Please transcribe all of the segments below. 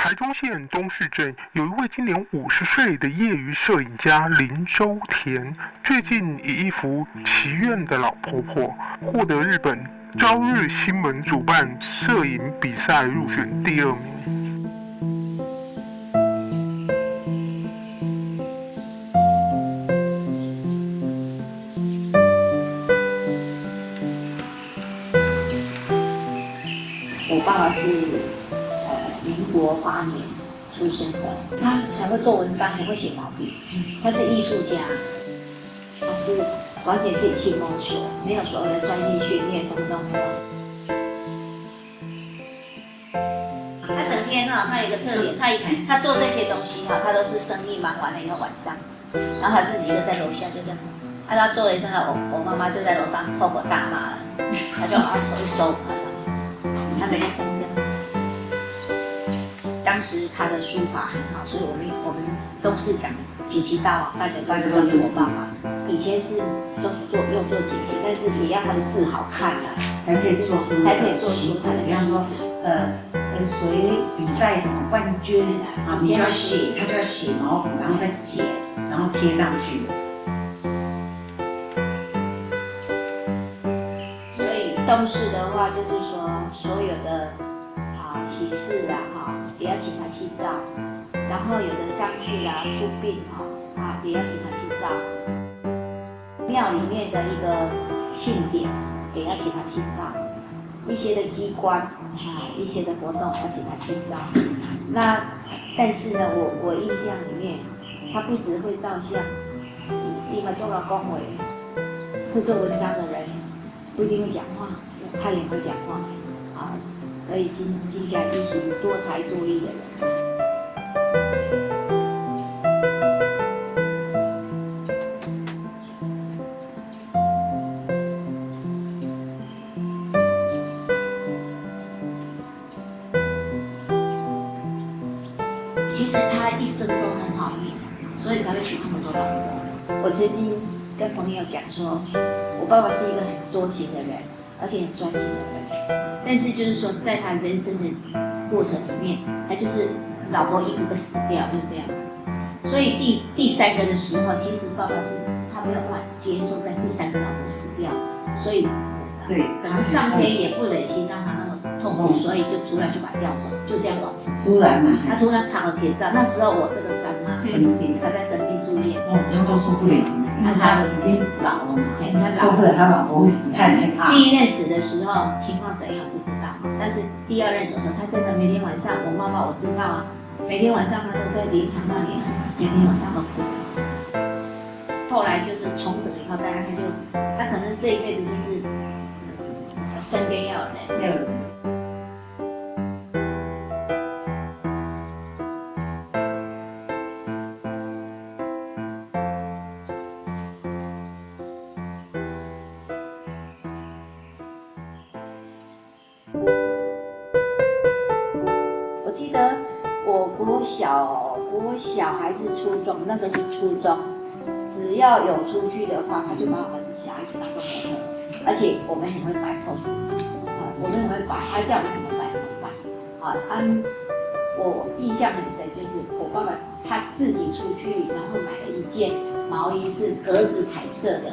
台中县东势镇有一位今年50岁的业余摄影家林周田，最近以一幅祈愿的老婆婆获得日本朝日新闻主办摄影比赛入选第2名。我爸爸是民国8年出生的，他很会做文章，很会写毛笔，他是艺术家，他是完全自己去摸索，没有所谓的专业训练，什么都没有。他整天他有一个特点，他做这些东西他都是生意忙完了以后晚上，然后他自己一个在楼下就这样，他做了一顿，我妈妈就在楼上破口大骂了，他就收一收，他每天这样。当时他的书法很好，所以我们都是讲姐姐大王，大家都知道是我爸爸。以前都是用做姐姐，但是也要他的字好看啊，才可以做出旗子。比方说谁比赛什么冠军啊，你就要写，他就要写毛笔，然后再剪，然后贴上去。所以东势的话，就是说所有的喜事也要请他去照，然后有的丧事出殡也要请他去照，庙里面的一个庆典也要请他去照，一些的机关一些的活动要请他去照。那但是呢，我印象里面，他不只会照相，另外就要恭维，会做文章的人不一定会讲话，他也会讲话所以金家一是多才多艺的人。其实他一生都很好命，所以才会娶那么多老婆。我曾经跟朋友讲说，我爸爸是一个很多情的人，而且很专情的人。但是就是说，在他人生的过程里面，他就是老婆一个个死掉，就是这样。所以第3个的时候，其实爸爸是他没有办法接受在第3个老婆死掉，所以对，可能上天也不忍心让他那么痛苦，所以就突然就把他调走，就这样往生。突然他突然躺了偏照，那时候我这个三妈生病，他在生病住院，他都受不了，因为他已经老了嘛，受不了他老婆会死，他很害怕。第1任死的时候情况怎样不知道，但是第2任走的时候，他真的每天晚上，我妈妈我知道每天晚上他都在灵堂那里每天晚上都哭。后来就是重整以后，大概他可能这一辈子就是身边要有人。我记得我国小还是初中，那时候是初中，只要有出去的话，他就把我们小孩子当做模特，而且我们很会摆 pose，我们很会摆，他叫我们怎么摆怎么摆。我印象很深，就是我爸爸他自己出去，然后买了一件毛衣是格子彩色的，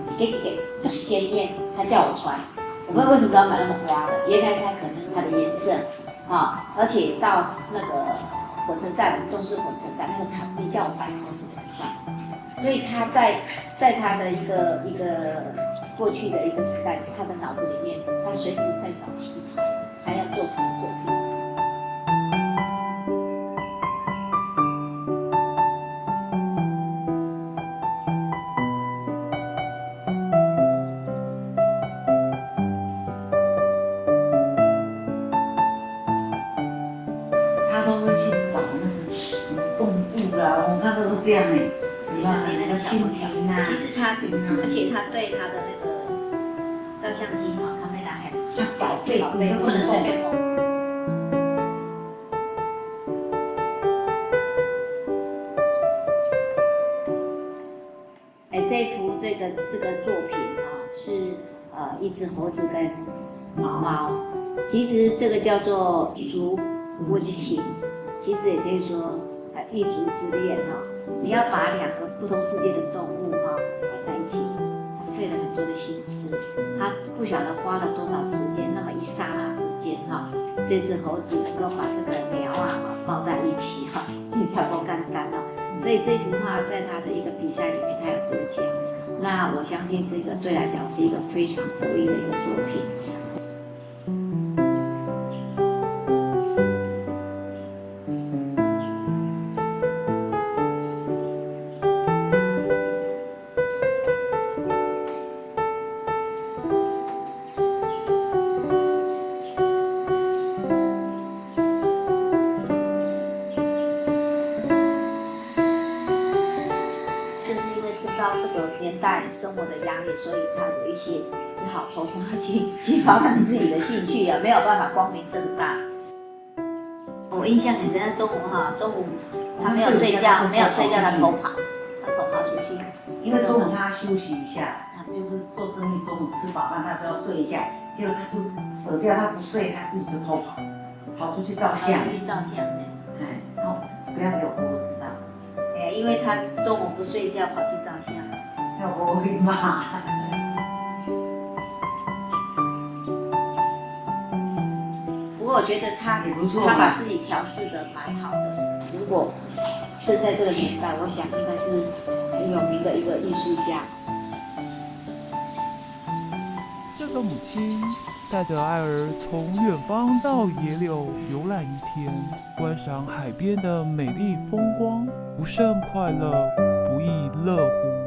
几个就鲜艳，他叫我穿。我不知道为什么要买那么花的，原来他可能它的颜色而且到那个火车站，东势火车站那个场地叫我摆 pose 的照，所以他在他的一个过去的一个时代，他的脑子里面，他随时在找题材，还要做什么作品。他都会去找那个什么动物啦，我看到都这样你知道吗？那个蜻蜓啊，其实而且他对他的那个照相机卡梅拉很像宝贝，不能随便碰。这幅这个作品是一只猴子跟猫。其实这个叫做竹温情，其实也可以说异族之恋哈。你要把两个不同世界的动物哈摆在一起，他费了很多的心思，他不晓得花了多少时间，那么一刹那之间哈，这只猴子能够把这个鸟啊抱在一起哈，你才不干干哦。所以这幅画在他的一个比赛里面，他有得奖。那我相信这个对来讲是一个非常得意的一个作品。到这个年代生活的压力，所以他有一些只好偷偷的去发展自己的兴趣啊，没有办法光明正大。我印象很深，中午他没有睡觉，他偷跑出去，因为中午他休息一下，他就是做生意，中午吃饱饭他就要睡一下，结果他就舍掉，他不睡，他自己就偷跑出去照相，然后不要给我婆婆知道。因为他中午不睡觉，跑去照相，要不我会骂。不过我觉得他把自己调试得蛮好的。如果生在这个年代，我想应该是很有名的一个艺术家。这个母亲带着爱儿从远方到野柳游览一天，观赏海边的美丽风光，不胜快乐，不亦乐乎。